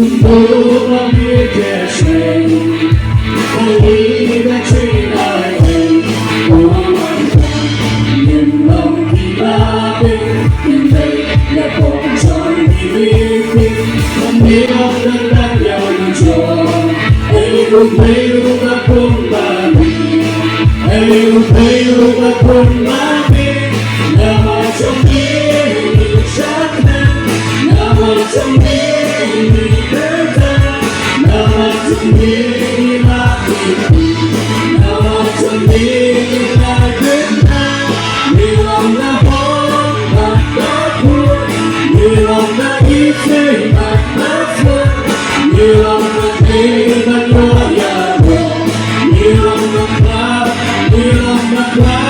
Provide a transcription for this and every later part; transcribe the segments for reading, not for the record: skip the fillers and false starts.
Love you just me. Believe that dream I am. Oh my God, nhìn lòng khi ta bên nhìn thấy là bầu trời đi biết không biết đơn đang nhau như chờ. Hãy cùng thấy lúc ta cùng ta đi. Hãy cùng thấy lúc ta cùng ta đi. Nằm ở trong kia mình chắc nắng. Nằm ở trong kia mình đến ta. Nằm ở trong kia mà đi. Nằm ở trong kia mà đến ta. Vì lòng đã khó mà đã buồn. Vì lòng đã ít thế mà đã buồn. Vì lòng đã thấy mà có nhà buồn. Vì lòng đã khá. Vì lòng đã khá.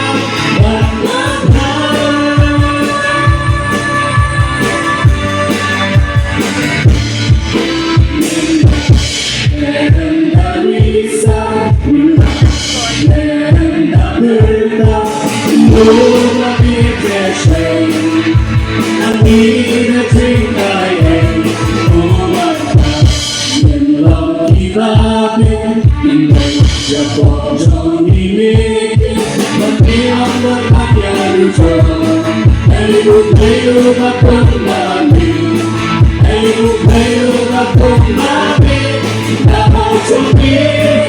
Và đã khá. Love you just me. I need a drink I am. Oh my God, nhìn lòng khi ta bên nhìn thấy giờ còn trong đi mê mà khi ông đã phát nhà đi chờ. Hãy cùng thấy yêu ta cùng là mình. Hãy cùng thấy yêu ta cùng là mình. Đã bao trong kia.